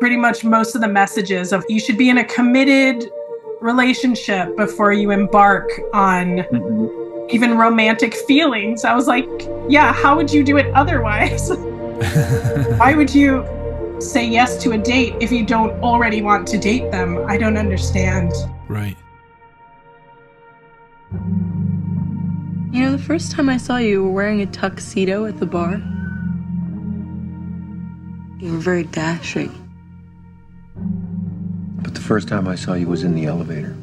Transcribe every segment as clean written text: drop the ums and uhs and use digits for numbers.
pretty much most of the messages of you should be in a committed relationship before you embark on even romantic feelings. I was like, yeah, how would you do it otherwise? Why would you say yes to a date if you don't already want to date them? I don't understand. Right. You know, the first time I saw you, you were wearing a tuxedo at the bar. You were very dashing. But the first time I saw you was in the elevator.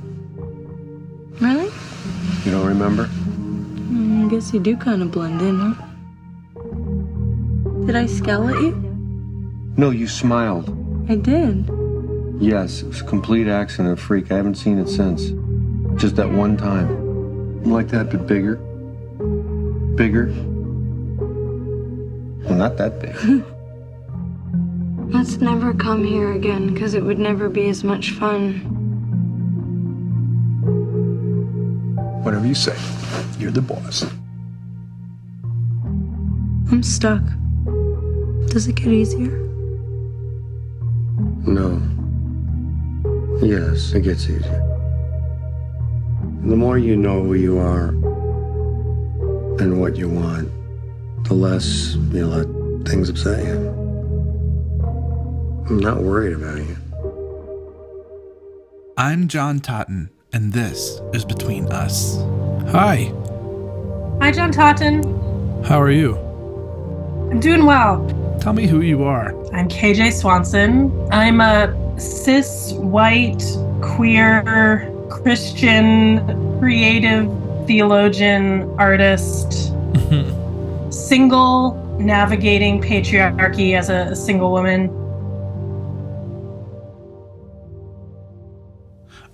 Really? You don't remember? I guess you do kind of blend in, huh? Did I scowl at you? No, you smiled. I did. Yes, it was a complete accident, freak. I haven't seen it since. Just that one time. I'm like that, but bigger. Bigger. Well, not that big. Let's never come here again, because it would never be as much fun. Whatever you say. You're the boss. I'm stuck. Does it get easier? No. Yes, it gets easier. The more you know who you are and what you want, the less you let things upset you. I'm not worried about you. I'm John Totten, and this is Between Us. Hi. Hi, John Totten. How are you? I'm doing well. Tell me who you are. I'm Kj Swanson. I'm a cis, white, queer, Christian, creative theologian, artist, single, navigating patriarchy as a single woman.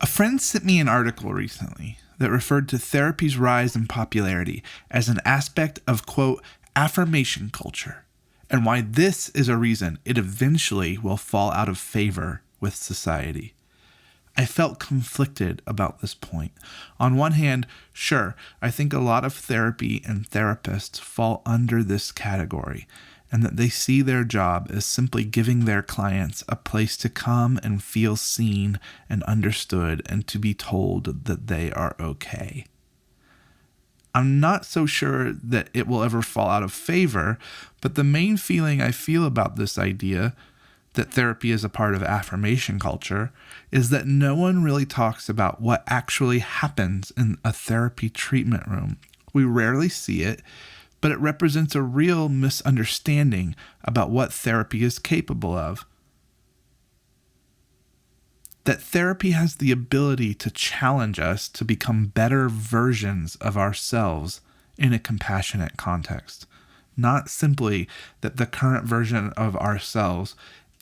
A friend sent me an article recently that referred to therapy's rise in popularity as an aspect of, quote, affirmation culture, and why this is a reason it eventually will fall out of favor with society. I felt conflicted about this point. On one hand, sure, I think a lot of therapy and therapists fall under this category, and that they see their job as simply giving their clients a place to come and feel seen and understood and to be told that they are okay. I'm not so sure that it will ever fall out of favor, but the main feeling I feel about this idea that therapy is a part of affirmation culture is that no one really talks about what actually happens in a therapy treatment room. We rarely see it, but it represents a real misunderstanding about what therapy is capable of. That therapy has the ability to challenge us to become better versions of ourselves in a compassionate context. Not simply that the current version of ourselves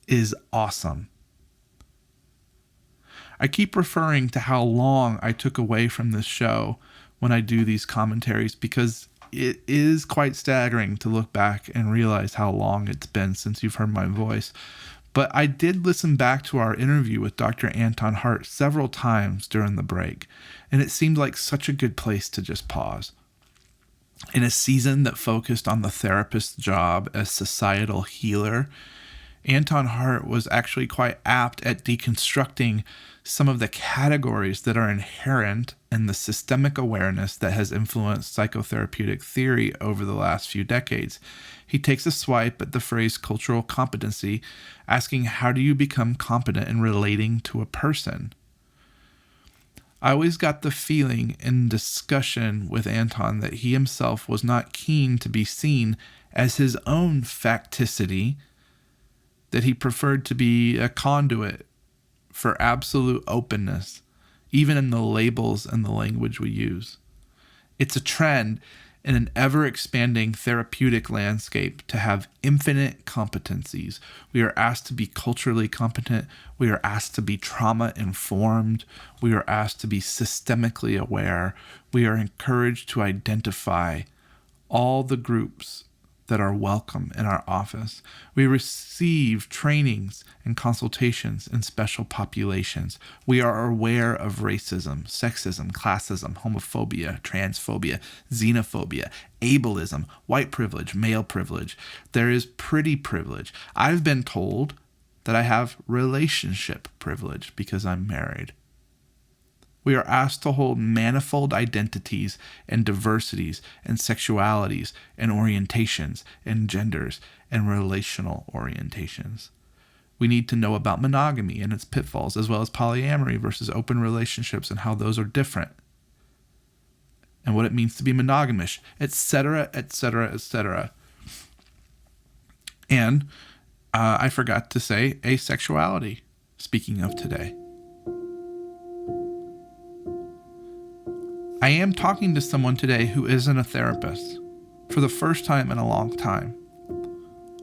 is awesome. I keep referring to how long I took away from this show when I do these commentaries because it is quite staggering to look back and realize how long it's been since you've heard my voice. But I did listen back to our interview with Dr. Anton Hart several times during the break, and it seemed like such a good place to just pause. In a season that focused on the therapist's job as societal healer, Anton Hart was actually quite apt at deconstructing some of the categories that are inherent in the systemic awareness that has influenced psychotherapeutic theory over the last few decades. He takes a swipe at the phrase cultural competency, asking how do you become competent in relating to a person? I always got the feeling in discussion with Anton that he himself was not keen to be seen as his own facticity, that he preferred to be a conduit for absolute openness, even in the labels and the language we use. It's a trend in an ever-expanding therapeutic landscape to have infinite competencies. We are asked to be culturally competent. We are asked to be trauma-informed. We are asked to be systemically aware. We are encouraged to identify all the groups that are welcome in our office. We receive trainings and consultations in special populations. We are aware of racism, sexism, classism, homophobia, transphobia, xenophobia, ableism, white privilege, male privilege. There is pretty privilege. I've been told that I have relationship privilege because I'm married. We are asked to hold manifold identities and diversities and sexualities and orientations and genders and relational orientations. We need to know about monogamy and its pitfalls, as well as polyamory versus open relationships and how those are different, and what it means to be monogamish, etc., etc., etc. And I forgot to say asexuality, speaking of today. I am talking to someone today who isn't a therapist for the first time in a long time.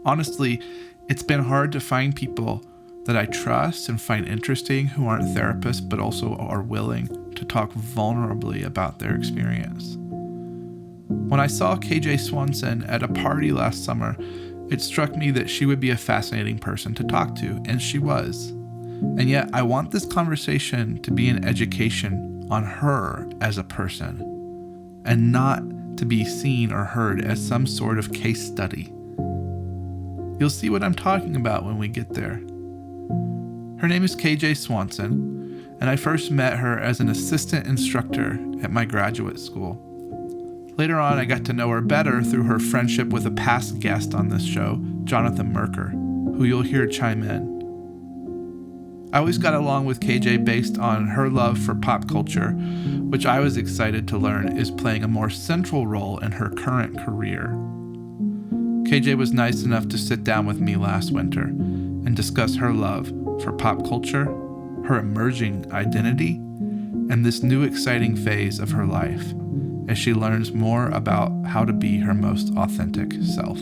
Honestly, it's been hard to find people that I trust and find interesting who aren't therapists but also are willing to talk vulnerably about their experience. When I saw Kj Swanson at a party last summer, it struck me that she would be a fascinating person to talk to, and she was. And yet, I want this conversation to be an education on her as a person, and not to be seen or heard as some sort of case study. You'll see what I'm talking about when we get there. Her name is Kj Swanson, and I first met her as an assistant instructor at my graduate school. Later on, I got to know her better through her friendship with a past guest on this show, Jonathan Merker, who you'll hear chime in. I always got along with KJ based on her love for pop culture, which I was excited to learn is playing a more central role in her current career. KJ was nice enough to sit down with me last winter and discuss her love for pop culture, her emerging identity, and this new exciting phase of her life as she learns more about how to be her most authentic self.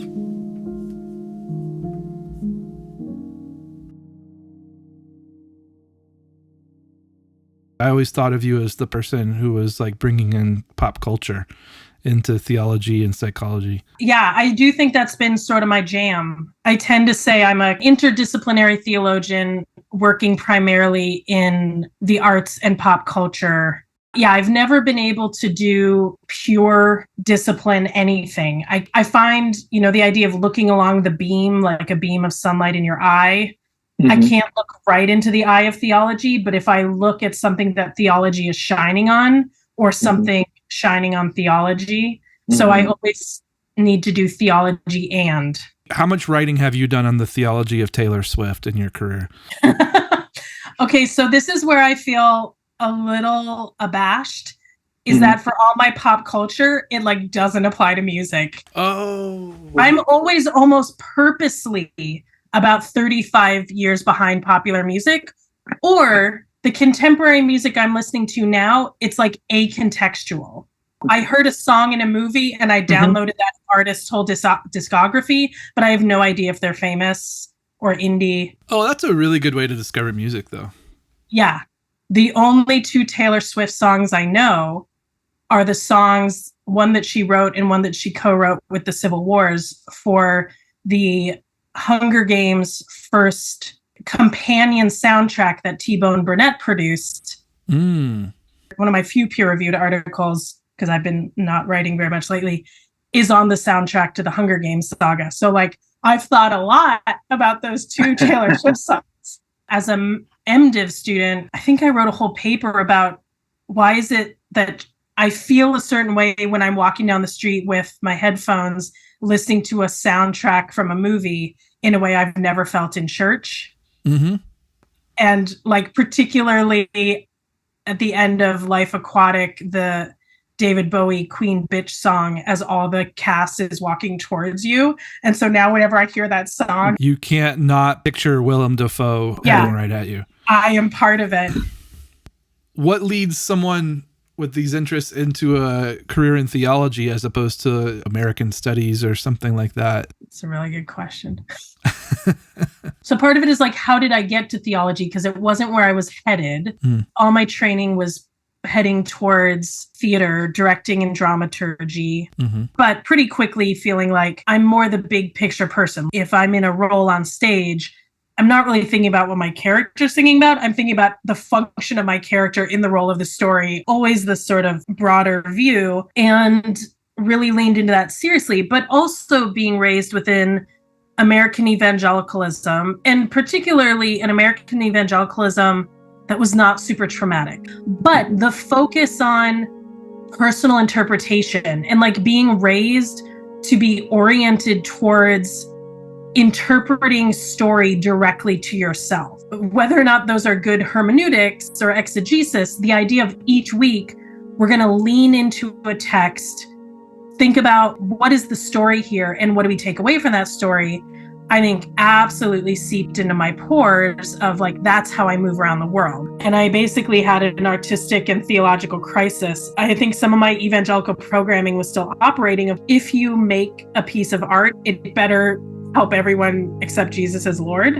I always thought of you as the person who was like bringing in pop culture into theology and psychology. Yeah, I do think that's been sort of my jam. I tend to say I'm an interdisciplinary theologian working primarily in the arts and pop culture. Yeah, I've never been able to do pure discipline anything. I find, the idea of looking along the beam, like a beam of sunlight in your eye, I can't look right into the eye of theology, but if I look at something that theology is shining on or something shining on theology, so I always need to do theology and. How much writing have you done on the theology of Taylor Swift in your career? Okay, so this is where I feel a little abashed, is that for all my pop culture, it doesn't apply to music. Oh. I'm always almost purposely about 35 years behind popular music, or the contemporary music I'm listening to now, it's like acontextual. I heard a song in a movie and I downloaded that artist's whole discography, but I have no idea if they're famous or indie. Oh, that's a really good way to discover music, though. Yeah. The only two Taylor Swift songs I know are the songs, one that she wrote and one that she co-wrote with the Civil Wars for the Hunger Games first companion soundtrack that T-Bone Burnett produced. One of my few peer-reviewed articles, because I've been not writing very much lately, is on the soundtrack to the Hunger Games saga. So I've thought a lot about those two Taylor Swift songs. As a MDiv student, I think I wrote a whole paper about why is it that I feel a certain way when I'm walking down the street with my headphones listening to a soundtrack from a movie in a way I've never felt in church. And particularly at the end of Life Aquatic, the David Bowie Queen Bitch song, as all the cast is walking towards you. And so now whenever I hear that song, you can't not picture Willem Dafoe heading right at you. I am part of it. What leads someone with these interests into a career in theology as opposed to American studies or something like that? It's a really good question. So part of it is how did I get to theology? Because it wasn't where I was headed. All my training was heading towards theater, directing and dramaturgy, but pretty quickly feeling like I'm more the big picture person. If I'm in a role on stage, I'm not really thinking about what my character's thinking about. I'm thinking about the function of my character in the role of the story, always this sort of broader view, and really leaned into that seriously, but also being raised within American evangelicalism, and particularly an American evangelicalism that was not super traumatic. But the focus on personal interpretation and like being raised to be oriented towards interpreting story directly to yourself. Whether or not those are good hermeneutics or exegesis, the idea of each week, we're going to lean into a text, think about what is the story here and what do we take away from that story, I think absolutely seeped into my pores of like, that's how I move around the world. And I basically had an artistic and theological crisis. I think some of my evangelical programming was still operating of, if you make a piece of art, it better help everyone accept Jesus as Lord.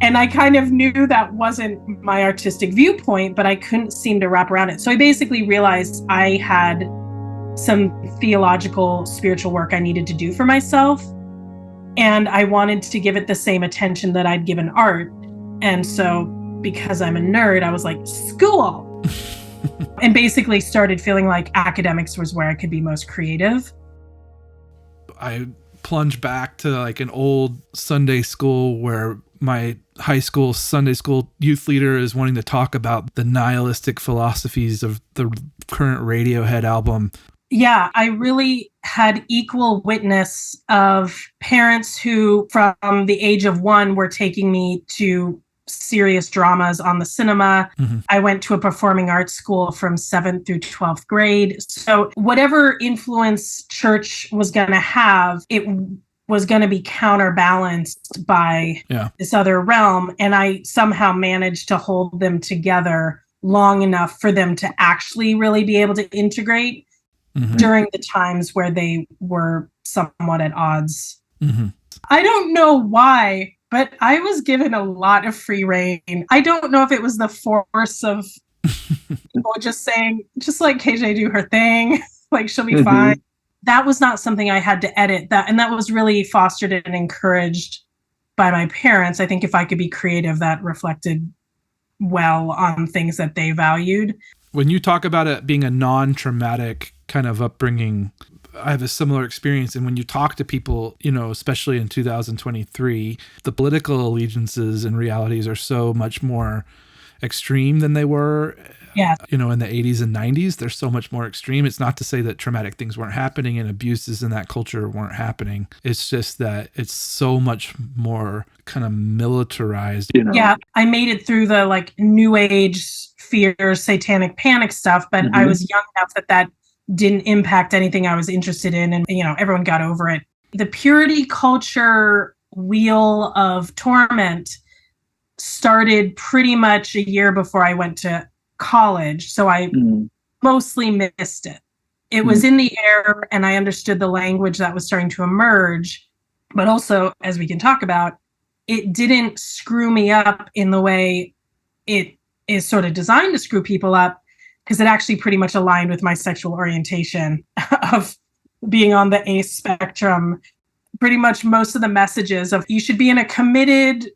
And I kind of knew that wasn't my artistic viewpoint, but I couldn't seem to wrap around it. So I basically realized I had some theological, spiritual work I needed to do for myself. And I wanted to give it the same attention that I'd given art. And so because I'm a nerd, I was like, school! And basically started feeling like academics was where I could be most creative. I plunge back to like an old Sunday school where my high school Sunday school youth leader is wanting to talk about the nihilistic philosophies of the current Radiohead album. Yeah, I really had equal witness of parents who from the age of 1 were taking me to serious dramas on the cinema. Mm-hmm. I went to a performing arts school from 7th through 12th grade. So whatever influence church was going to have, it was going to be counterbalanced by this other realm. And I somehow managed to hold them together long enough for them to actually really be able to integrate during the times where they were somewhat at odds. Mm-hmm. I don't know why, but I was given a lot of free rein. I don't know if it was the force of people just saying, just let KJ do her thing, like she'll be fine. That was not something I had to edit. And that was really fostered and encouraged by my parents. I think if I could be creative, that reflected well on things that they valued. When you talk about it being a non-traumatic kind of upbringing, I have a similar experience. And when you talk to people, you know, especially in 2023, the political allegiances and realities are so much more extreme than they were, you know, in the 80s and 90s. They're so much more extreme. It's not to say that traumatic things weren't happening and abuses in that culture weren't happening. It's just that it's so much more kind of militarized. You know? Yeah, I made it through the like new age fear, satanic panic stuff, but I was young enough that didn't impact anything I was interested in. And, you know, everyone got over it. The purity culture wheel of torment started pretty much a year before I went to college. So I mostly missed it. It was in the air and I understood the language that was starting to emerge. But also, as we can talk about, it didn't screw me up in the way it is sort of designed to screw people up, because it actually pretty much aligned with my sexual orientation of being on the ace spectrum. Pretty much most of the messages of you should be in a committed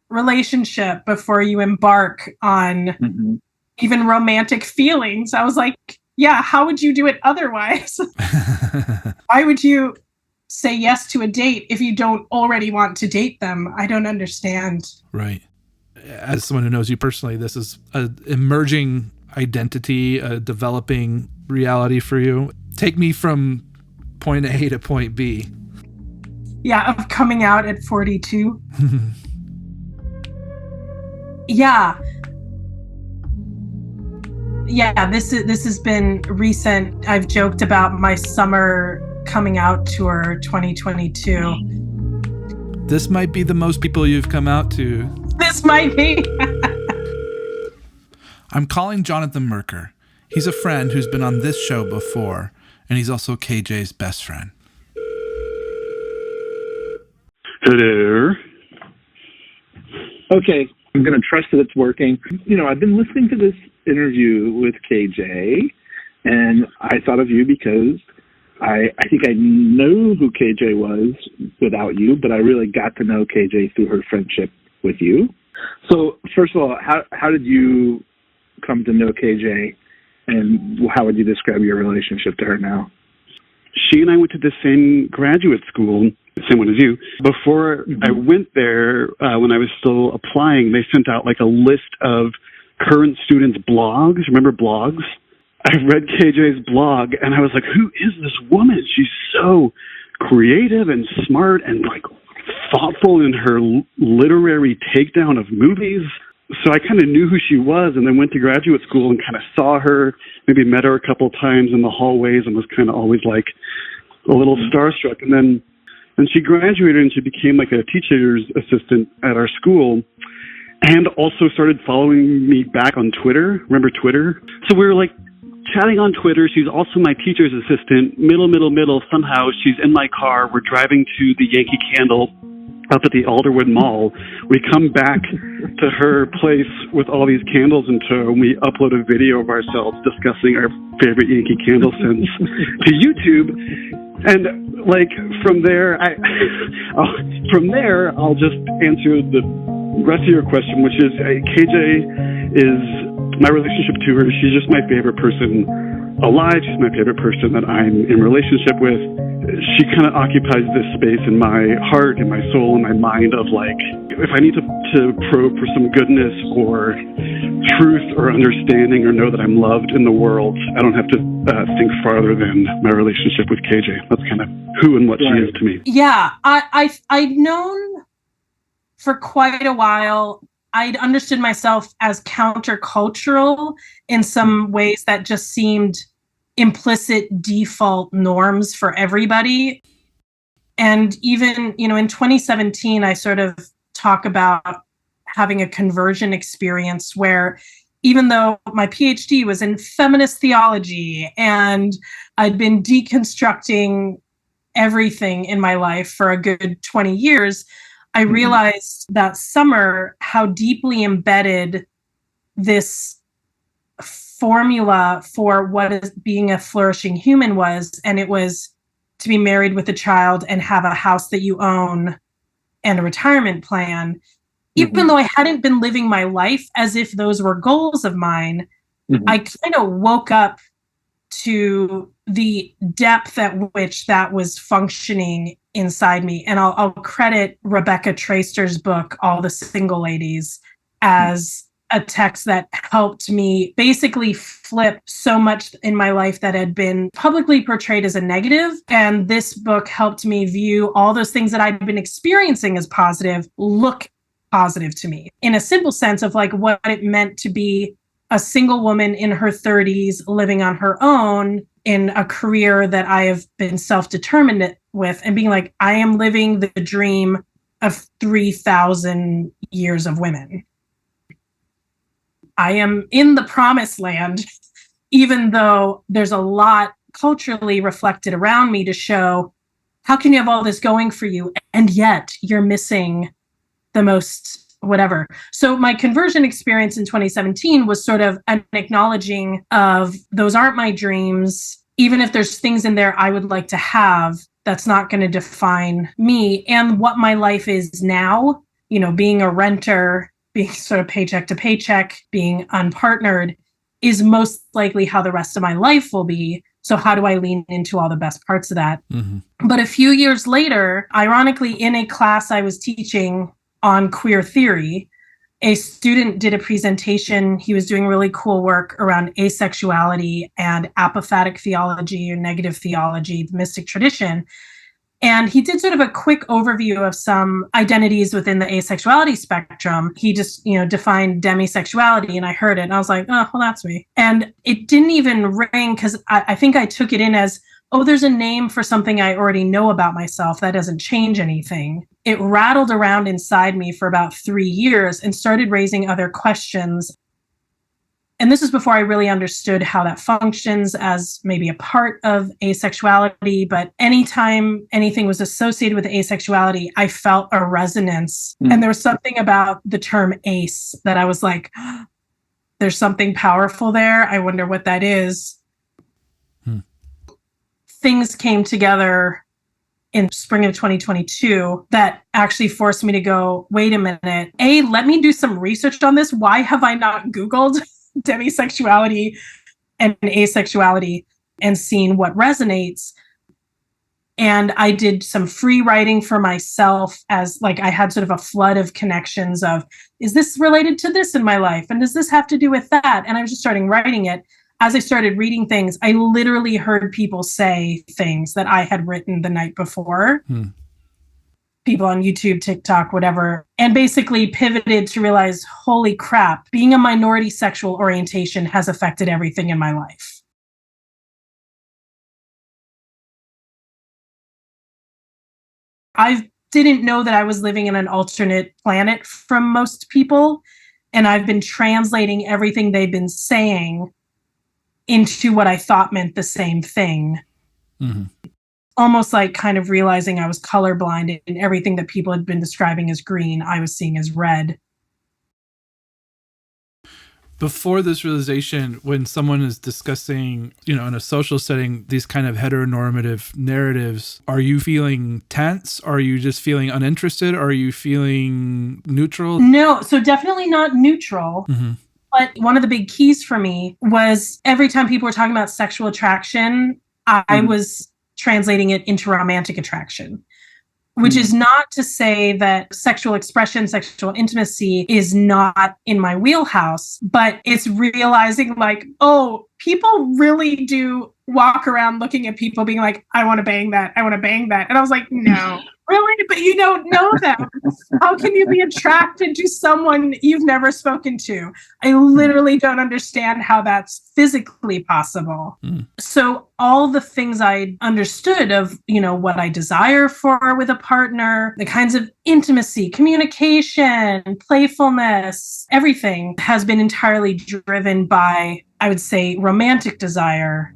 relationship before you embark on even romantic feelings. I was like, yeah, how would you do it otherwise? Why would you say yes to a date if you don't already want to date them? I don't understand. Right. As someone who knows you personally, this is an emerging identity, a developing reality for you. Take me from point A to point B. Yeah, of coming out at 42. Yeah, this has been recent. I've joked about my summer coming out tour 2022. This might be the most people you've come out to. This might be. I'm calling Jonathan Merker. He's a friend who's been on this show before, and he's also KJ's best friend. Hello. Okay, I'm going to trust that it's working. You know, I've been listening to this interview with KJ, and I thought of you because I think I know who KJ was without you, but I really got to know KJ through her friendship with you. So, first of all, how did you come to know KJ, and how would you describe your relationship to her now? She and I went to the same graduate school same one as you. Before I went there, when I was still applying, they sent out like a list of current students' blogs. Remember blogs? I read KJ's blog, and I was like, who is this woman? She's so creative and smart and like thoughtful in her literary takedown of movies. So I kind of knew who she was, and then went to graduate school and kind of saw her, maybe met her a couple times in the hallways, and was kind of always like a little starstruck. And then she graduated and she became like a teacher's assistant at our school, and also started following me back on Twitter. Remember Twitter? So we were like chatting on Twitter. She's also my teacher's assistant. Middle. Somehow she's in my car. We're driving to the Yankee Candle up at the Alderwood Mall. We come back to her place with all these candles in tow, and we upload a video of ourselves discussing our favorite Yankee Candle scents to YouTube. And like from there, I'll just answer the rest of your question, which is KJ is my relationship to her. She's just my favorite person alive. She's my favorite person that I'm in relationship with. She kind of occupies this space in my heart, in my soul, in my mind of like, if I need to probe for some goodness or truth or understanding or know that I'm loved in the world, I don't have to think farther than my relationship with KJ. That's kind of who and what she is to me. Yeah, I'd known for quite a while. I'd understood myself as countercultural in some ways that just seemed implicit default norms for everybody. And even, in 2017, I sort of talk about having a conversion experience where even though my PhD was in feminist theology and I'd been deconstructing everything in my life for a good 20 years, I realized that summer how deeply embedded this formula for what is being a flourishing human was. And it was to be married with a child and have a house that you own and a retirement plan. Even though I hadn't been living my life as if those were goals of mine, I kind of woke up to the depth at which that was functioning inside me. And I'll credit Rebecca Traister's book, All the Single Ladies, as a text that helped me basically flip so much in my life that had been publicly portrayed as a negative. And this book helped me view all those things that I'd been experiencing as positive, look positive to me in a simple sense of like what it meant to be a single woman in her 30s living on her own in a career that I have been self-determined with, and being like, I am living the dream of 3,000 years of women. I am in the promised land, even though there's a lot culturally reflected around me to show how can you have all this going for you and yet you're missing the most whatever. So my conversion experience in 2017 was sort of an acknowledging of those aren't my dreams. Even if there's things in there I would like to have, that's not going to define me and what my life is now, being a renter, being sort of paycheck to paycheck, being unpartnered is most likely how the rest of my life will be. So how do I lean into all the best parts of that? But a few years later, ironically, in a class I was teaching on queer theory, a student did a presentation. He was doing really cool work around asexuality and apophatic theology or negative theology, the mystic tradition. And he did sort of a quick overview of some identities within the asexuality spectrum. He just, defined demisexuality, and I heard it and I was like, oh, well, that's me. And it didn't even ring because I think I took it in as, oh, there's a name for something I already know about myself. That doesn't change anything. It rattled around inside me for about 3 years and started raising other questions. And this is before I really understood how that functions as maybe a part of asexuality. But anytime anything was associated with asexuality, I felt a resonance. And there was something about the term ace that I was like, there's something powerful there. I wonder what that is. Things came together in spring of 2022 that actually forced me to go, wait a minute. Let me do some research on this. Why have I not Googled demisexuality and asexuality and seen what resonates? And I did some free writing for myself as like I had sort of a flood of connections of, is this related to this in my life? And does this have to do with that? And I was just starting writing it. As I started reading things, I literally heard people say things that I had written the night before. People on YouTube, TikTok, whatever, and basically pivoted to realize, holy crap, being a minority sexual orientation has affected everything in my life. I didn't know that I was living in an alternate planet from most people, and I've been translating everything they've been saying into what I thought meant the same thing. Almost like kind of realizing I was colorblind and everything that people had been describing as green, I was seeing as red. Before this realization, when someone is discussing, in a social setting, these kind of heteronormative narratives, are you feeling tense? Are you just feeling uninterested? Are you feeling neutral? No, so definitely not neutral. But one of the big keys for me was every time people were talking about sexual attraction, I was translating it into romantic attraction, which is not to say that sexual expression, sexual intimacy is not in my wheelhouse, but it's realizing like, oh, people really do walk around looking at people being like, I want to bang that. I want to bang that. And I was like, no, really? But you don't know them. How can you be attracted to someone you've never spoken to? I literally don't understand how that's physically possible. So all the things I understood of, what I desire for with a partner, the kinds of intimacy, communication, playfulness, everything has been entirely driven by, I would say, romantic desire.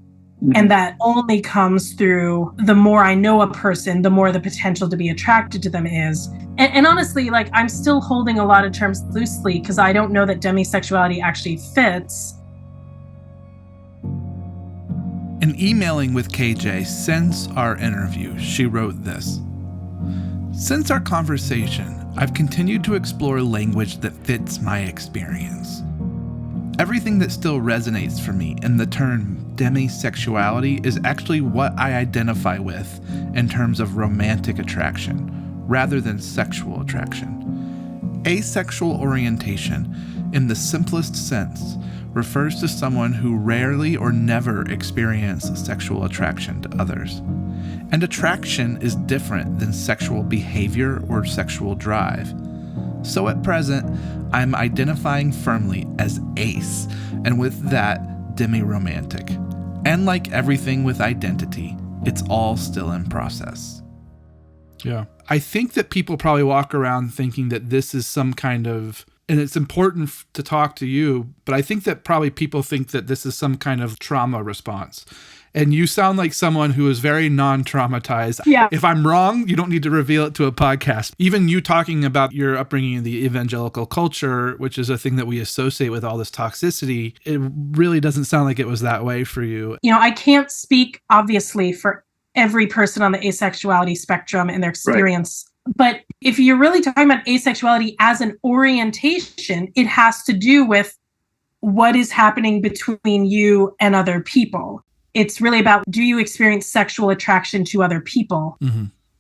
And that only comes through the more I know a person, the more the potential to be attracted to them is. And honestly, like I'm still holding a lot of terms loosely because I don't know that demisexuality actually fits. In emailing with KJ since our interview, she wrote this. Since our conversation, I've continued to explore language that fits my experience. Everything that still resonates for me in the term demisexuality is actually what I identify with in terms of romantic attraction, rather than sexual attraction. Asexual orientation, in the simplest sense, refers to someone who rarely or never experiences sexual attraction to others. And attraction is different than sexual behavior or sexual drive. So at present, I'm identifying firmly as ace, and with that, demi-romantic. And like everything with identity, it's all still in process. Yeah. I think that people probably walk around thinking that this is some kind of, and it's important to talk to you, but I think that probably people think that this is some kind of trauma response. And you sound like someone who is very non-traumatized. Yeah. If I'm wrong, you don't need to reveal it to a podcast. Even you talking about your upbringing in the evangelical culture, which is a thing that we associate with all this toxicity, it really doesn't sound like it was that way for you. I can't speak, obviously, for every person on the asexuality spectrum and their experience. Right. But if you're really talking about asexuality as an orientation, it has to do with what is happening between you and other people. It's really about, do you experience sexual attraction to other people?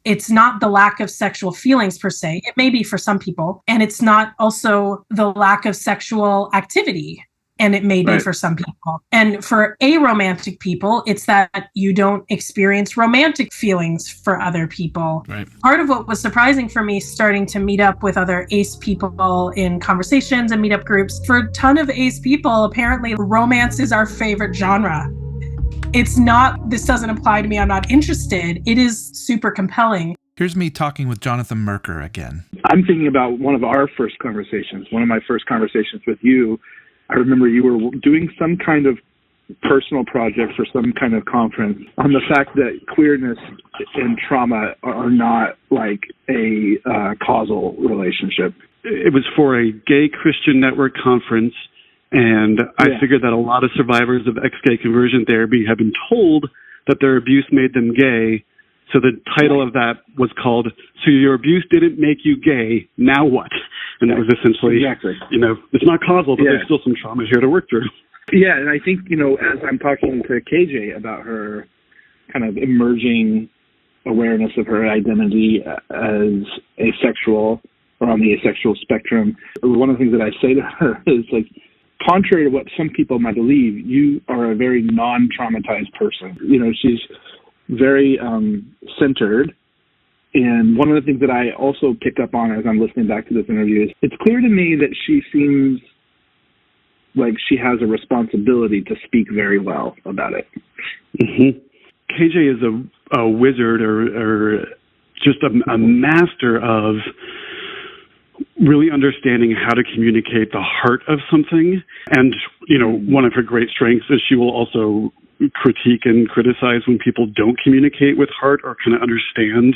It's not the lack of sexual feelings per se. It may be for some people. And it's not also the lack of sexual activity. And it may be for some people. And for aromantic people, it's that you don't experience romantic feelings for other people. Right. Part of what was surprising for me starting to meet up with other ace people in conversations and meetup groups, for a ton of ace people, apparently romance is our favorite genre. It's not, this doesn't apply to me, I'm not interested. It is super compelling. Here's me talking with Jonathan Merker again. I'm thinking about one of my first conversations with you. I remember you were doing some kind of personal project for some kind of conference on the fact that queerness and trauma are not like a causal relationship. It was for a gay Christian network conference. And I figured that a lot of survivors of ex-gay conversion therapy have been told that their abuse made them gay. So the title of that was called, So Your Abuse Didn't Make You Gay, Now What? And it was essentially, it's not causal, but there's still some trauma here to work through. Yeah, and I think, as I'm talking to KJ about her kind of emerging awareness of her identity as asexual or on the asexual spectrum. One of the things that I say to her is like, contrary to what some people might believe, you are a very non-traumatized person. You know, she's very centered. And one of the things that I also pick up on as I'm listening back to this interview is it's clear to me that she seems like she has a responsibility to speak very well about it. Mm-hmm. KJ is a wizard or just a master of really understanding how to communicate the heart of something. And, you know, one of her great strengths is she will also critique and criticize when people don't communicate with heart or kind of understand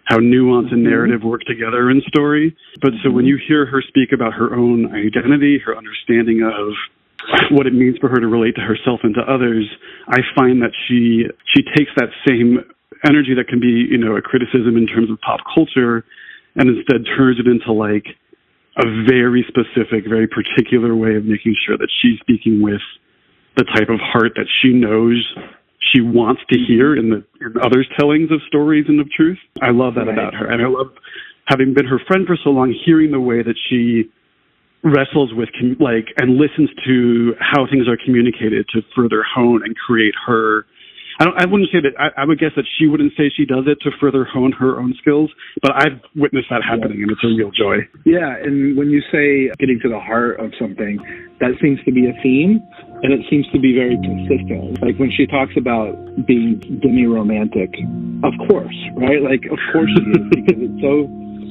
how nuance and narrative work together in story. But so when you hear her speak about her own identity, her understanding of what it means for her to relate to herself and to others, I find that she takes that same energy that can be, you know, a criticism in terms of pop culture and instead turns it into like a very specific, very particular way of making sure that she's speaking with the type of heart that she knows she wants to hear in others' tellings of stories and of truth. I love that about her. And I love, having been her friend for so long, hearing the way that she wrestles with, and listens to how things are communicated to further hone and create her. I wouldn't say that, I would guess that she wouldn't say she does it to further hone her own skills, but I've witnessed that happening, and it's a real joy. Yeah, and when you say getting to the heart of something, that seems to be a theme, and it seems to be very consistent. Like when she talks about being demi-romantic, of course, right? Like, of course she is, because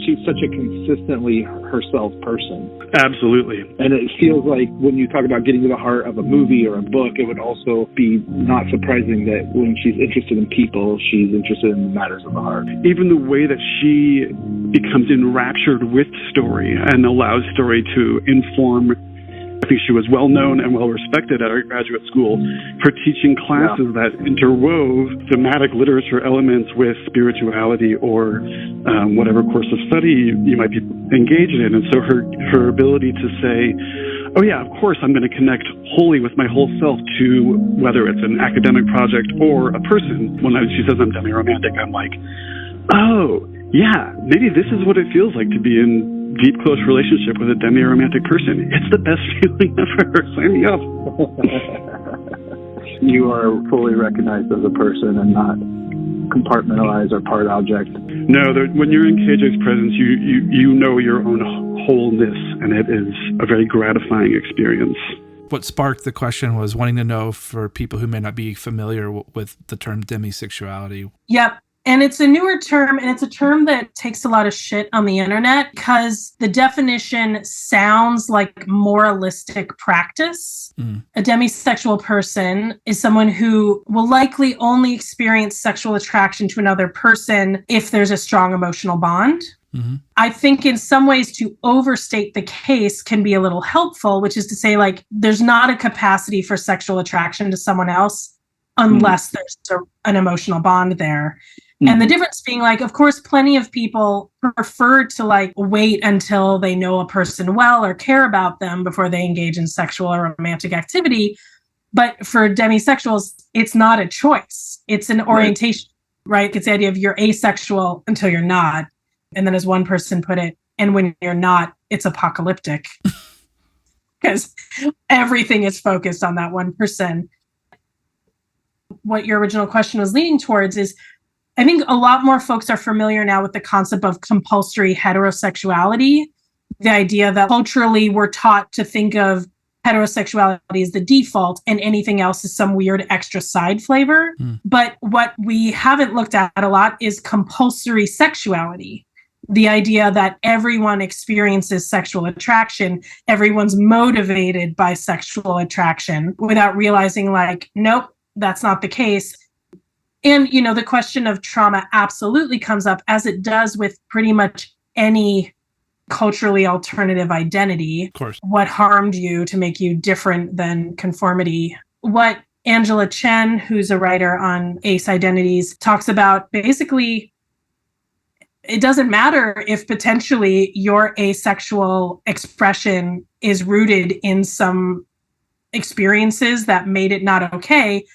she's such a consistently herself person. Absolutely. And it feels like when you talk about getting to the heart of a movie or a book, it would also be not surprising that when she's interested in people, she's interested in matters of the heart. Even the way that she becomes enraptured with story and allows story to inform. I think she was well known and well respected at our graduate school for teaching classes that interwove thematic literature elements with spirituality or whatever course of study you might be engaged in. And so her ability to say, oh yeah, of course I'm going to connect wholly with my whole self to whether it's an academic project or a person. When she says I'm demi-romantic, I'm like, oh yeah, maybe this is what it feels like to be in deep, close relationship with a demi-romantic person. It's the best feeling ever. Sign me up. You are fully recognized as a person and not compartmentalized or part object. No, when you're in KJ's presence, you know your own wholeness, and it is a very gratifying experience. What sparked the question was wanting to know, for people who may not be familiar with the term demisexuality. Yep. And it's a newer term, and it's a term that takes a lot of shit on the internet because the definition sounds like moralistic practice. A demisexual person is someone who will likely only experience sexual attraction to another person if there's a strong emotional bond. I think in some ways to overstate the case can be a little helpful, which is to say, like, there's not a capacity for sexual attraction to someone else unless there's an emotional bond there. And the difference being, like, of course, plenty of people prefer to like wait until they know a person well or care about them before they engage in sexual or romantic activity. But for demisexuals, it's not a choice. It's an orientation, right? It's the idea of you're asexual until you're not. And then as one person put it, and when you're not, it's apocalyptic because everything is focused on that one person. What your original question was leading towards is, I think a lot more folks are familiar now with the concept of compulsory heterosexuality, the idea that culturally we're taught to think of heterosexuality as the default and anything else is some weird extra side flavor. But what we haven't looked at a lot is compulsory sexuality, the idea that everyone experiences sexual attraction, everyone's motivated by sexual attraction without realizing, like, nope, that's not the case. And, you know, the question of trauma absolutely comes up, as it does with pretty much any culturally alternative identity. Of course. What harmed you to make you different than conformity? What Angela Chen, who's a writer on ace identities, talks about, basically, it doesn't matter if potentially your asexual expression is rooted in some experiences that made it not okay.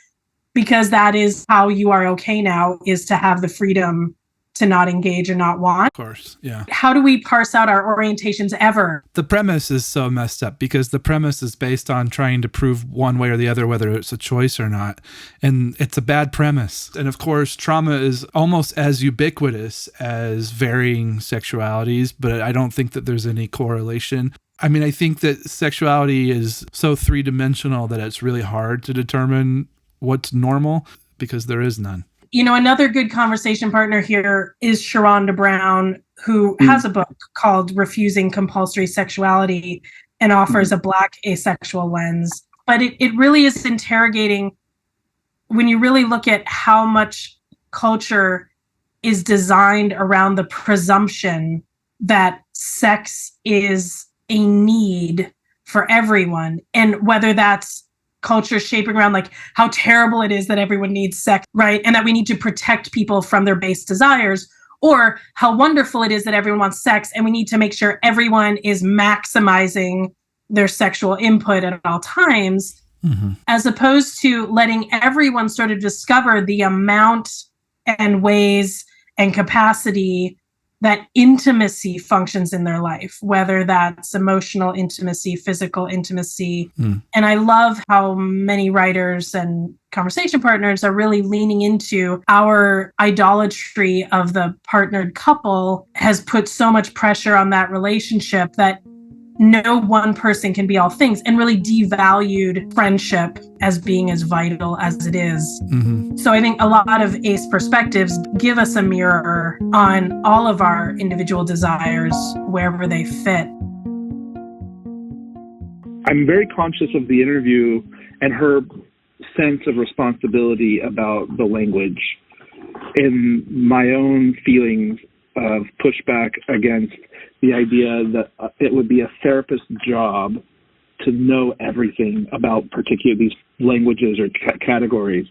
because that is how you are okay now, is to have the freedom to not engage and not want. Of course, yeah. How do we parse out our orientations ever? The premise is so messed up because the premise is based on trying to prove one way or the other whether it's a choice or not. And it's a bad premise. And of course, trauma is almost as ubiquitous as varying sexualities, but I don't think that there's any correlation. I mean, I think that sexuality is so three-dimensional that it's really hard to determine what's normal because there is none. You know, another good conversation partner here is Sharonda Brown, who has a book called Refusing Compulsory Sexuality and offers a Black asexual lens. But it really is interrogating, when you really look at how much culture is designed around the presumption that sex is a need for everyone, and whether that's culture shaping around like how terrible it is that everyone needs sex, right? And that we need to protect people from their base desires, or how wonderful it is that everyone wants sex and we need to make sure everyone is maximizing their sexual input at all times, as opposed to letting everyone sort of discover the amount and ways and capacity that intimacy functions in their life, whether that's emotional intimacy, physical intimacy. And I love how many writers and conversation partners are really leaning into our idolatry of the partnered couple has put so much pressure on that relationship that no one person can be all things, and really devalued friendship as being as vital as it is. So I think a lot of ACE perspectives give us a mirror on all of our individual desires wherever they fit. I'm very conscious of the interview and her sense of responsibility about the language, in my own feelings of pushback against the idea that it would be a therapist's job to know everything about particular these languages or categories.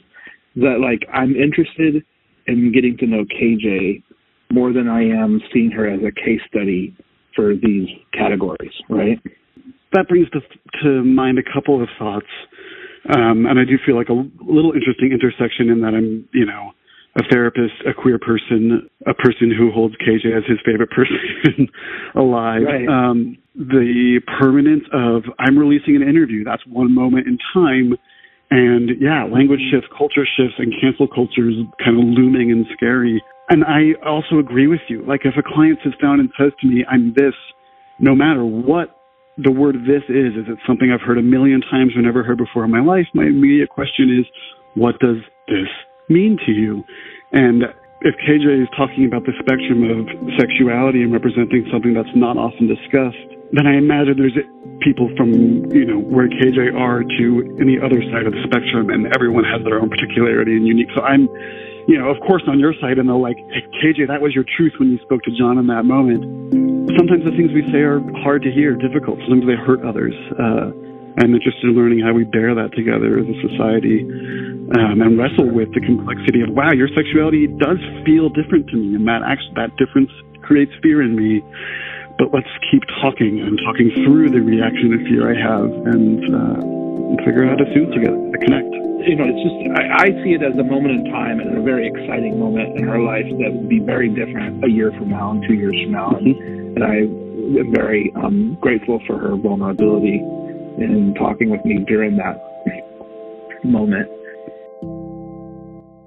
That, like, I'm interested in getting to know KJ more than I am seeing her as a case study for these categories, right? That brings to mind a couple of thoughts. And I do feel like a little interesting intersection in that I'm, you know, a therapist, a queer person, a person who holds KJ as his favorite person alive. Right. The permanence of I'm releasing an interview. That's one moment in time. And yeah, language shifts, culture shifts, and cancel culture is kind of looming and scary. And I also agree with you. Like, if a client sits down and says to me, I'm this, no matter what the word this is it something I've heard a million times or never heard before in my life, my immediate question is, what does this mean to you? And if KJ is talking about the spectrum of sexuality and representing something that's not often discussed, then I imagine there's people from, you know, where KJ are to any other side of the spectrum, and everyone has their own particularity and unique. So I'm, you know, of course on your side, and they're like, hey, KJ, that was your truth when you spoke to John in that moment. Sometimes the things we say are hard to hear, difficult. Sometimes they hurt others. I'm interested in learning how we bear that together as a society, and wrestle with the complexity of, wow, your sexuality does feel different to me, and that difference creates fear in me. But let's keep talking through the reaction and fear I have, and figure out how to soothe together, to connect. You know, it's just, I see it as a moment in time and a very exciting moment in her life that would be very different a year from now and 2 years from now. And I am very grateful for her vulnerability in talking with me during that moment.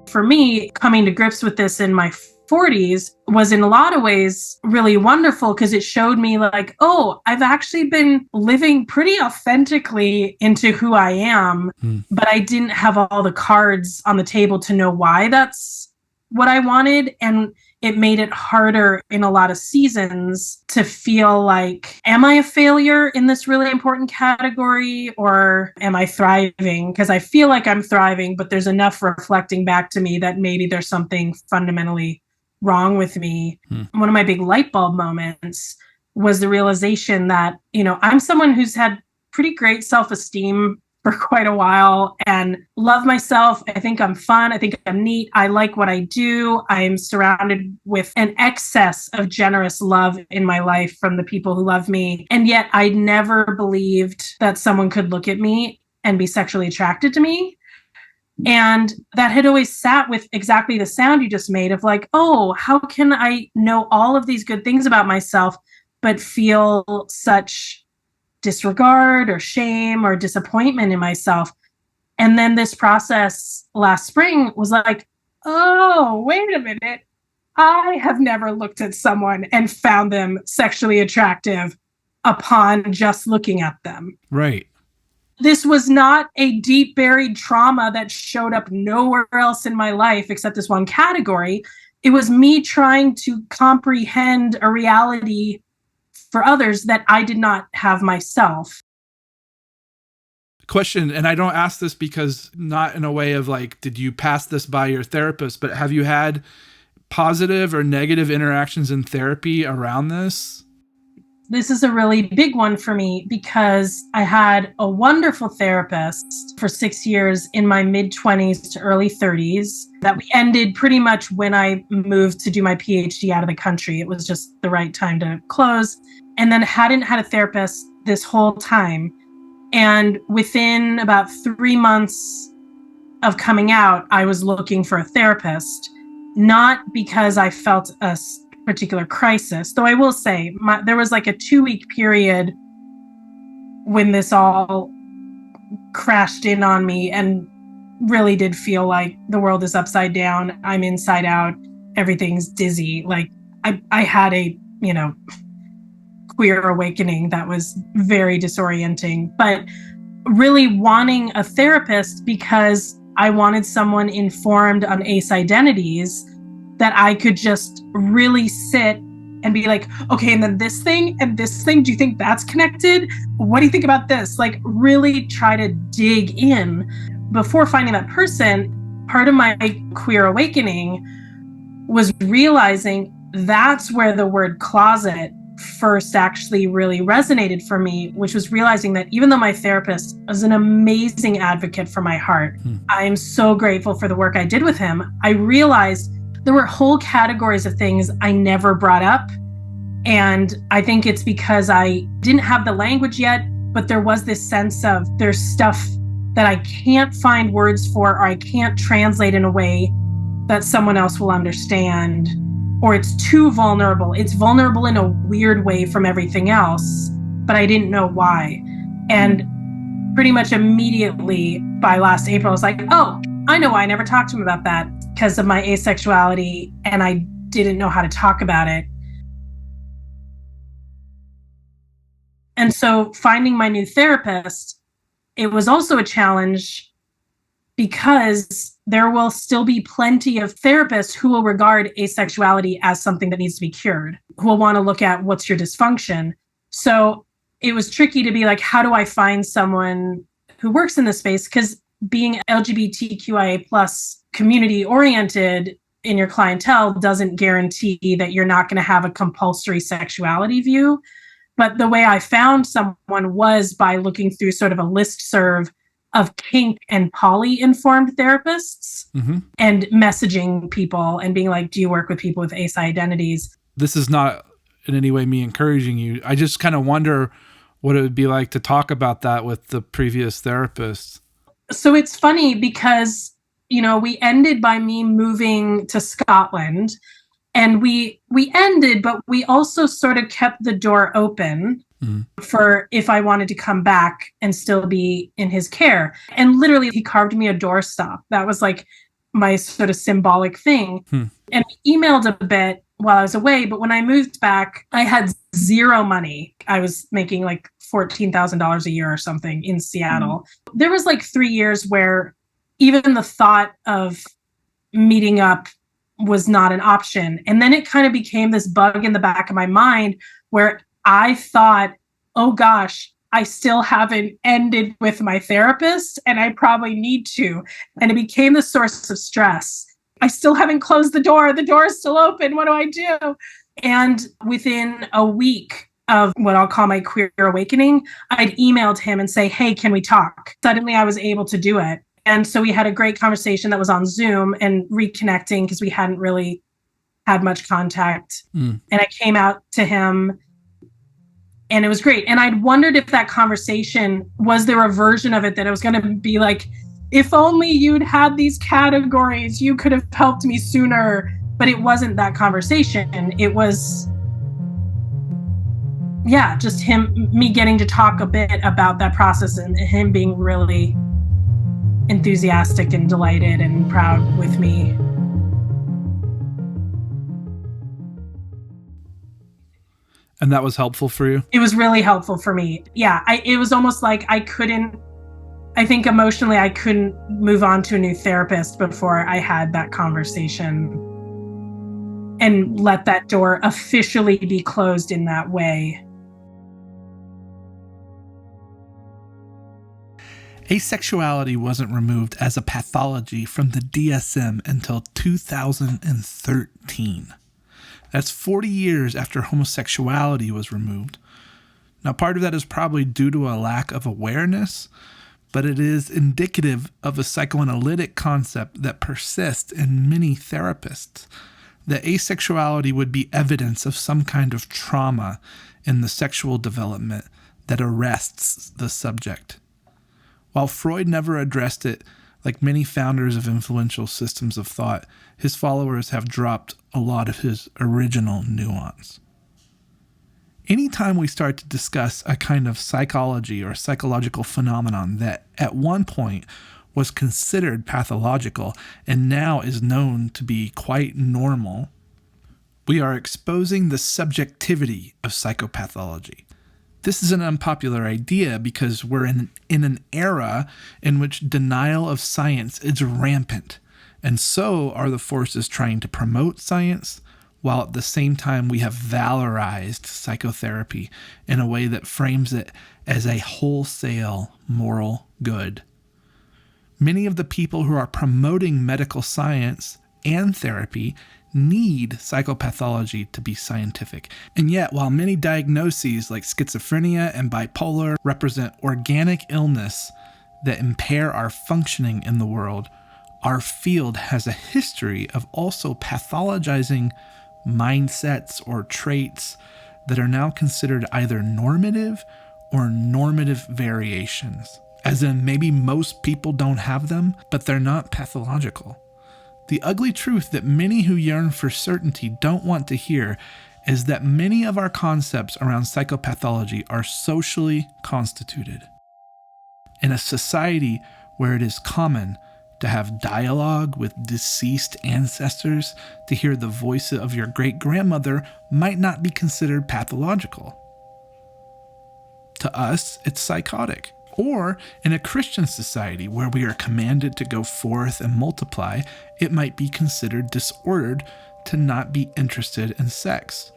For me, coming to grips with this in my 40s was in a lot of ways really wonderful, because it showed me like, oh, I've actually been living pretty authentically into who I am, but I didn't have all the cards on the table to know why that's what I wanted. And it made it harder in a lot of seasons to feel like, am I a failure in this really important category, or am I thriving? Because I feel like I'm thriving, but there's enough reflecting back to me that maybe there's something fundamentally wrong with me. One of my big light bulb moments was the realization that, you know, I'm someone who's had pretty great self-esteem for quite a while and love myself. I think I'm fun. I think I'm neat. I like what I do. I'm surrounded with an excess of generous love in my life from the people who love me. And yet I never believed that someone could look at me and be sexually attracted to me. And that had always sat with exactly the sound you just made of like, oh, how can I know all of these good things about myself, but feel such disregard or shame or disappointment in myself? And then this process last spring was like, oh, wait a minute. I have never looked at someone and found them sexually attractive upon just looking at them. Right. This was not a deep buried trauma that showed up nowhere else in my life except this one category. It was me trying to comprehend a reality for others that I did not have myself. Question, and I don't ask this because not in a way of like, did you pass this by your therapist, but have you had positive or negative interactions in therapy around this? This is a really big one for me because I had a wonderful therapist for 6 years in my mid-20s to early 30s that we ended pretty much when I moved to do my PhD out of the country. It was just the right time to close. And then hadn't had a therapist this whole time. And within about 3 months of coming out, I was looking for a therapist, not because I felt a particular crisis, though I will say there was like a 2-week period when this all crashed in on me and really did feel like the world is upside down. I'm inside out. Everything's dizzy. Like I had a, queer awakening that was very disorienting, but really wanting a therapist because I wanted someone informed on ace identities that I could just really sit and be like, okay, and then this thing and this thing, do you think that's connected? What do you think about this? Like really try to dig in. Before finding that person, part of my queer awakening was realizing that's where the word closet first actually really resonated for me, which was realizing that even though my therapist was an amazing advocate for my heart, I am so grateful for the work I did with him. I realized there were whole categories of things I never brought up. And I think it's because I didn't have the language yet, but there was this sense of there's stuff that I can't find words for, or I can't translate in a way that someone else will understand, or it's too vulnerable. It's vulnerable in a weird way from everything else, but I didn't know why. And pretty much immediately by last April, I was like, oh, I know why I never talked to him about that, because of my asexuality, and I didn't know how to talk about it. And so finding my new therapist, it was also a challenge because there will still be plenty of therapists who will regard asexuality as something that needs to be cured, who will want to look at what's your dysfunction. So it was tricky to be like, how do I find someone who works in this space? Because being LGBTQIA plus community oriented in your clientele doesn't guarantee that you're not going to have a compulsory sexuality view. But the way I found someone was by looking through sort of a listserv of kink and poly-informed therapists and messaging people and being like, do you work with people with ace identities? This is not in any way me encouraging you. I just kind of wonder what it would be like to talk about that with the previous therapist. So it's funny because, we ended by me moving to Scotland. And we ended, but we also sort of kept the door open for if I wanted to come back and still be in his care. And literally, he carved me a doorstop. That was like my sort of symbolic thing. And we emailed a bit while I was away. But when I moved back, I had zero money. I was making like $14,000 a year or something in Seattle. There was like 3 years where even the thought of meeting up was not an option. And then it kind of became this bug in the back of my mind where I thought, oh gosh, I still haven't ended with my therapist and I probably need to. And it became the source of stress. I still haven't closed the door. The door is still open. What do I do? And within a week of what I'll call my queer awakening, I'd emailed him and say, hey, can we talk? Suddenly I was able to do it. And so we had a great conversation that was on Zoom and reconnecting because we hadn't really had much contact. And I came out to him and it was great. And I'd wondered if that conversation was there a version of it that it was going to be like, if only you'd had these categories, you could have helped me sooner. But it wasn't that conversation. It was, just me getting to talk a bit about that process and him being really enthusiastic and delighted and proud with me. And that was helpful for you? It was really helpful for me. Yeah, it was almost like I think emotionally I couldn't move on to a new therapist before I had that conversation and let that door officially be closed in that way. Asexuality wasn't removed as a pathology from the DSM until 2013. That's 40 years after homosexuality was removed. Now, part of that is probably due to a lack of awareness, but it is indicative of a psychoanalytic concept that persists in many therapists, that asexuality would be evidence of some kind of trauma in the sexual development that arrests the subject. While Freud never addressed it, like many founders of influential systems of thought, his followers have dropped a lot of his original nuance. Anytime we start to discuss a kind of psychology or psychological phenomenon that at one point was considered pathological and now is known to be quite normal, we are exposing the subjectivity of psychopathology. This is an unpopular idea because we're in an era in which denial of science is rampant, and so are the forces trying to promote science, while at the same time we have valorized psychotherapy in a way that frames it as a wholesale moral good. Many of the people who are promoting medical science and therapy need psychopathology to be scientific. And yet, while many diagnoses like schizophrenia and bipolar represent organic illness that impair our functioning in the world, our field has a history of also pathologizing mindsets or traits that are now considered either normative or normative variations. As in, maybe most people don't have them, but they're not pathological. The ugly truth that many who yearn for certainty don't want to hear is that many of our concepts around psychopathology are socially constituted. In a society where it is common to have dialogue with deceased ancestors, to hear the voice of your great-grandmother might not be considered pathological. To us, it's psychotic. Or in a Christian society where we are commanded to go forth and multiply, it might be considered disordered to not be interested in sex.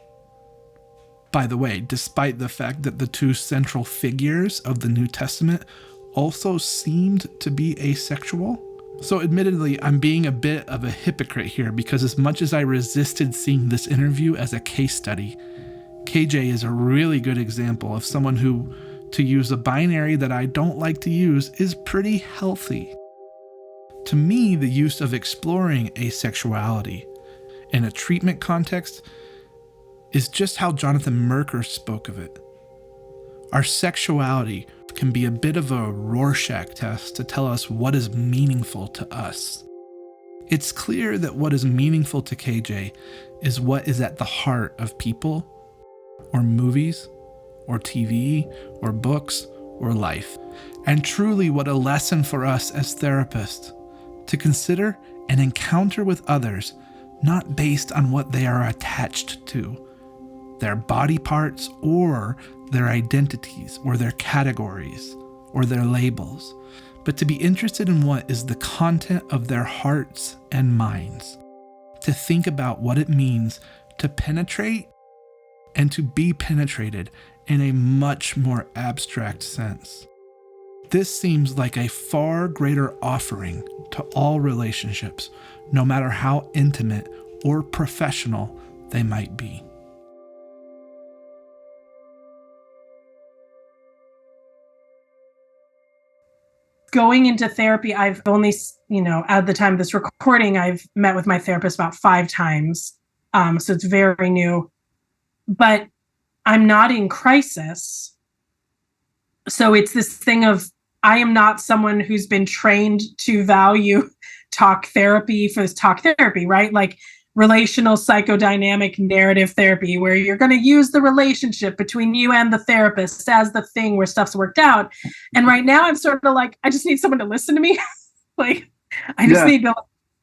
By the way, despite the fact that the two central figures of the New Testament also seemed to be asexual. So admittedly, I'm being a bit of a hypocrite here because as much as I resisted seeing this interview as a case study, KJ is a really good example of someone who, to use a binary that I don't like to use, is pretty healthy. To me, the use of exploring asexuality in a treatment context is just how Jonathan Merker spoke of it. Our sexuality can be a bit of a Rorschach test to tell us what is meaningful to us. It's clear that what is meaningful to KJ is what is at the heart of people, or movies, or TV, or books, or life. And truly what a lesson for us as therapists to consider an encounter with others not based on what they are attached to, their body parts or their identities or their categories or their labels, but to be interested in what is the content of their hearts and minds, to think about what it means to penetrate and to be penetrated in a much more abstract sense. This seems like a far greater offering to all relationships, no matter how intimate or professional they might be. Going into therapy, I've only, at the time of this recording, I've met with my therapist about 5 times. So it's very new. But I'm not in crisis. So it's this thing of, I am not someone who's been trained to value talk therapy for this talk therapy, right? Like relational psychodynamic narrative therapy, where you're going to use the relationship between you and the therapist as the thing where stuff's worked out. And right now I'm sort of like, I just need someone to listen to me. Like, I just need to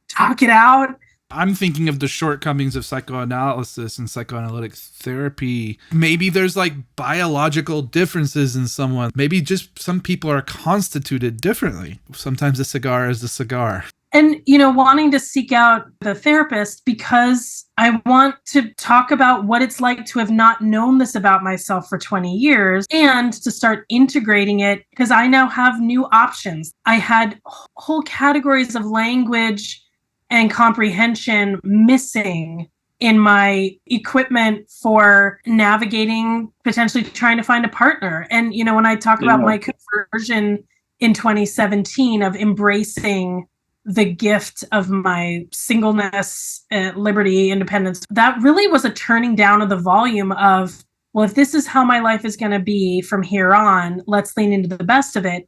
talk it out. I'm thinking of the shortcomings of psychoanalysis and psychoanalytic therapy. Maybe there's like biological differences in someone. Maybe just some people are constituted differently. Sometimes a cigar is a cigar. And, wanting to seek out the therapist because I want to talk about what it's like to have not known this about myself for 20 years and to start integrating it because I now have new options. I had whole categories of language and comprehension missing in my equipment for navigating, potentially trying to find a partner. And, when I talk about my conversion in 2017 of embracing the gift of my singleness, liberty, independence, that really was a turning down of the volume of, well, if this is how my life is going to be from here on, let's lean into the best of it.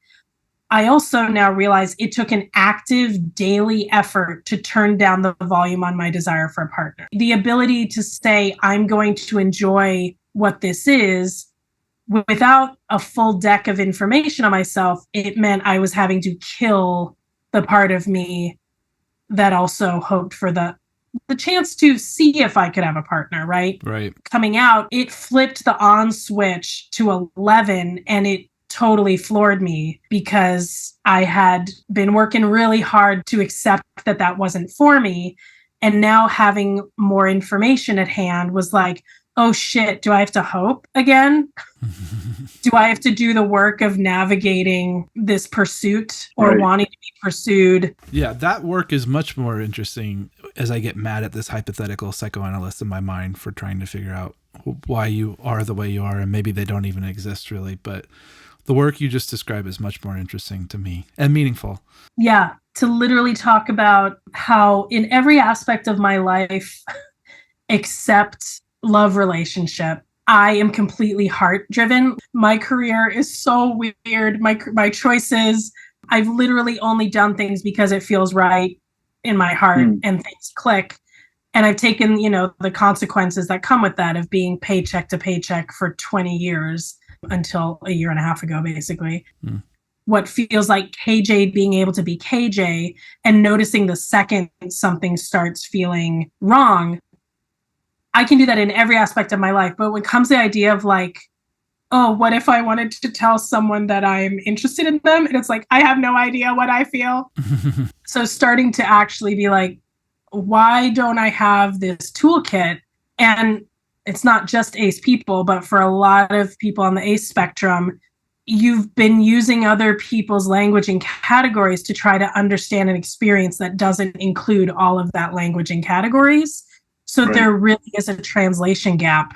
I also now realize it took an active daily effort to turn down the volume on my desire for a partner. The ability to say, I'm going to enjoy what this is without a full deck of information on myself, it meant I was having to kill the part of me that also hoped for the chance to see if I could have a partner, right? Right. Coming out, it flipped the on switch to 11 and it totally floored me because I had been working really hard to accept that that wasn't for me. And now having more information at hand was like, oh shit, do I have to hope again? Do I have to do the work of navigating this pursuit or wanting to be pursued? Yeah, that work is much more interesting as I get mad at this hypothetical psychoanalyst in my mind for trying to figure out why you are the way you are, and maybe they don't even exist really, but the work you just described is much more interesting to me and meaningful. Yeah, to literally talk about how in every aspect of my life, except love relationship, I am completely heart driven. My career is so weird. My choices, I've literally only done things because it feels right in my heart and things click. And I've taken, the consequences that come with that of being paycheck to paycheck for 20 years until a year and a half ago, basically. What feels like KJ being able to be KJ and noticing the second something starts feeling wrong. I can do that in every aspect of my life. But when it comes to the idea of like, oh, what if I wanted to tell someone that I'm interested in them? And it's like, I have no idea what I feel. So starting to actually be like, why don't I have this toolkit? And it's not just ACE people, but for a lot of people on the ACE spectrum, you've been using other people's language and categories to try to understand an experience that doesn't include all of that language and categories. So there really is a translation gap.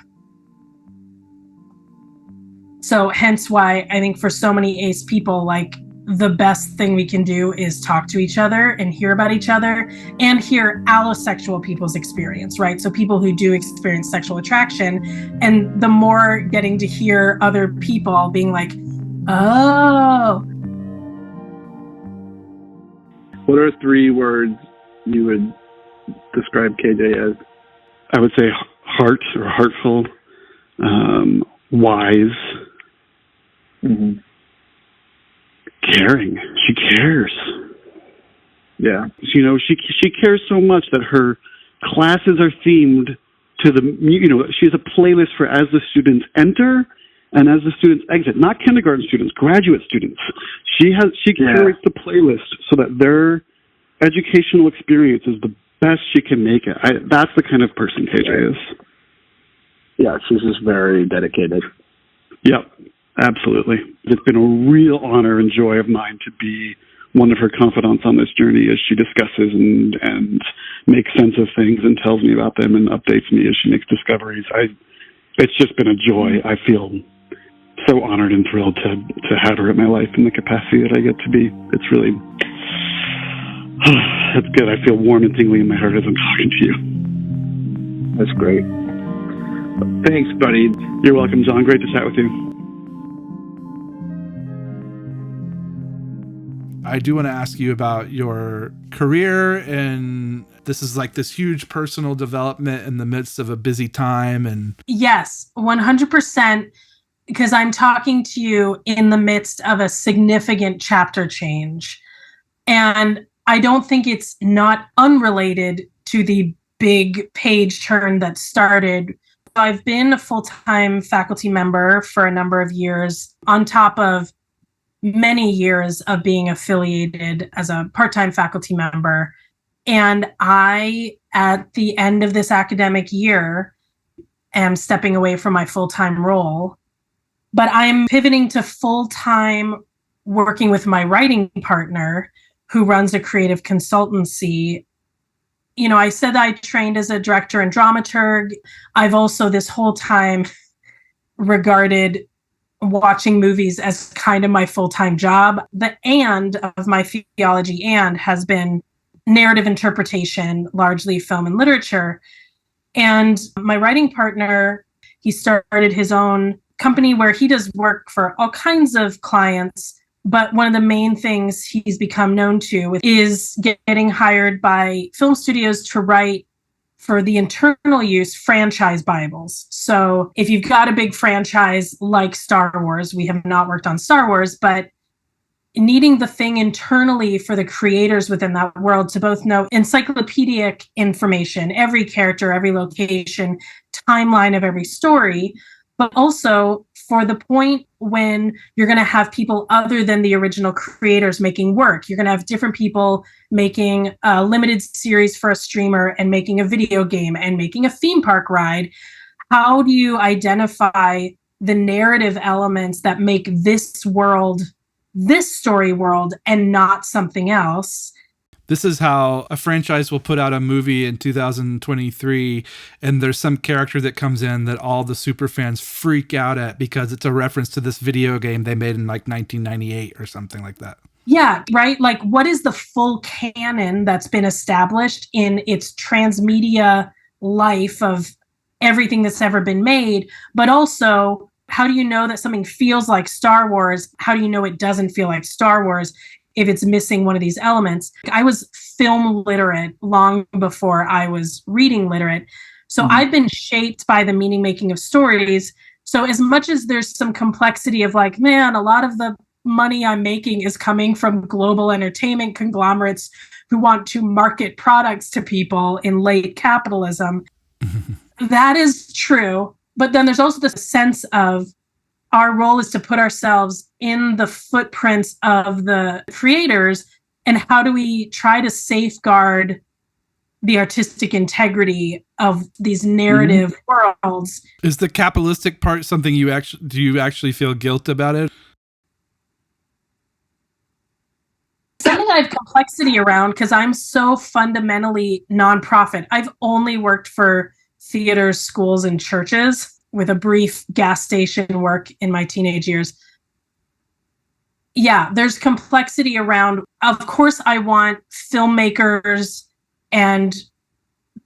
So hence why I think for so many ACE people, like the best thing we can do is talk to each other and hear about each other and hear allosexual people's experience, right? So people who do experience sexual attraction, and the more getting to hear other people being like, oh. What are 3 words you would describe KJ as? I would say heart or heartful, wise, caring. She cares. Yeah. She cares so much that her classes are themed to she has a playlist for as the students enter and as the students exit, not kindergarten students, graduate students. She curates the playlist so that their educational experience is the best she can make it. That's the kind of person KJ is. Yeah, she's just very dedicated. Yep, absolutely. It's been a real honor and joy of mine to be one of her confidants on this journey as she discusses and makes sense of things and tells me about them and updates me as she makes discoveries. It's just been a joy. I feel so honored and thrilled to have her in my life in the capacity that I get to be. It's really... That's good. I feel warm and tingly in my heart as I'm talking to you. That's great. Thanks, buddy. You're welcome, John. Great to chat with you. I do want to ask you about your career, and this is like this huge personal development in the midst of a busy time. And yes, 100%, because I'm talking to you in the midst of a significant chapter change. And I don't think it's not unrelated to the big page turn that started. I've been a full-time faculty member for a number of years, on top of many years of being affiliated as a part-time faculty member. And I, at the end of this academic year, am stepping away from my full-time role. But I'm pivoting to full-time working with my writing partner, who runs a creative consultancy. You know, I said I trained as a director and dramaturg. I've also this whole time regarded watching movies as kind of my full-time job. The and of my theology and has been narrative interpretation, largely film and literature. And my writing partner, he started his own company where he does work for all kinds of clients. But one of the main things he's become known to is getting hired by film studios to write for the internal use franchise Bibles. So if you've got a big franchise like Star Wars, we have not worked on Star Wars, but needing the thing internally for the creators within that world to both know encyclopedic information, every character, every location, timeline of every story, but also for the point when you're going to have people other than the original creators making work. You're going to have different people making a limited series for a streamer and making a video game and making a theme park ride. How do you identify the narrative elements that make this world, this story world, and not something else? This is how a franchise will put out a movie in 2023, and there's some character that comes in that all the super fans freak out at because it's a reference to this video game they made in like 1998 or something like that. Yeah, right? Like, what is the full canon that's been established in its transmedia life of everything that's ever been made? But also, how do you know that something feels like Star Wars? How do you know it doesn't feel like Star Wars if it's missing one of these elements? I was film literate long before I was reading literate. So I've been shaped by the meaning making of stories. So as much as there's some complexity of like, man, a lot of the money I'm making is coming from global entertainment conglomerates who want to market products to people in late capitalism. That is true. But then there's also the sense of our role is to put ourselves in the footprints of the creators, and how do we try to safeguard the artistic integrity of these narrative worlds? Is the capitalistic part something do you actually feel guilt about it? Something I have complexity around because I'm so fundamentally nonprofit. I've only worked for theaters, schools, and churches, with a brief gas station work in my teenage years. Yeah, there's complexity around, of course, I want filmmakers and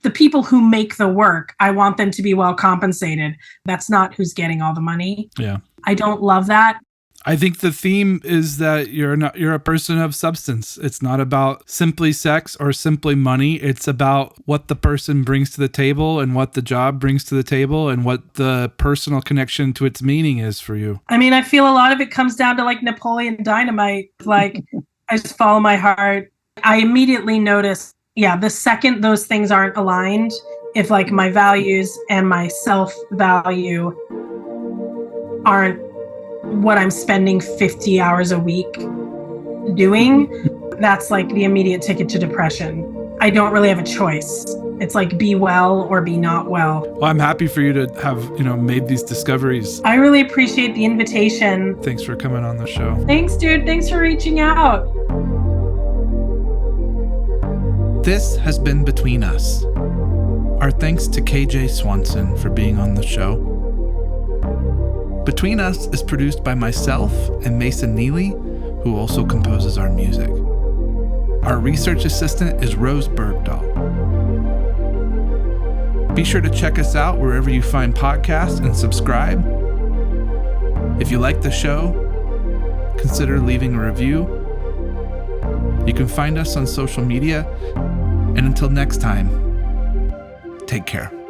the people who make the work, I want them to be well compensated. That's not who's getting all the money. Yeah. I don't love that. I think the theme is that you're a person of substance. It's not about simply sex or simply money. It's about what the person brings to the table and what the job brings to the table and what the personal connection to its meaning is for you. I mean, I feel a lot of it comes down to like Napoleon Dynamite. Like, I just follow my heart. I immediately notice, the second those things aren't aligned, if like my values and my self-value aren't what I'm spending 50 hours a week doing, that's like the immediate ticket to depression. I don't really have a choice. It's like be well or be not well. Well, I'm happy for you to have, made these discoveries. I really appreciate the invitation. Thanks for coming on the show. Thanks, dude. Thanks for reaching out. This has been Between Us. Our thanks to Kj Swanson for being on the show. Between Us is produced by myself and Mason Neely, who also composes our music. Our research assistant is Rose Bergdoll. Be sure to check us out wherever you find podcasts and subscribe. If you like the show, consider leaving a review. You can find us on social media. And until next time, take care.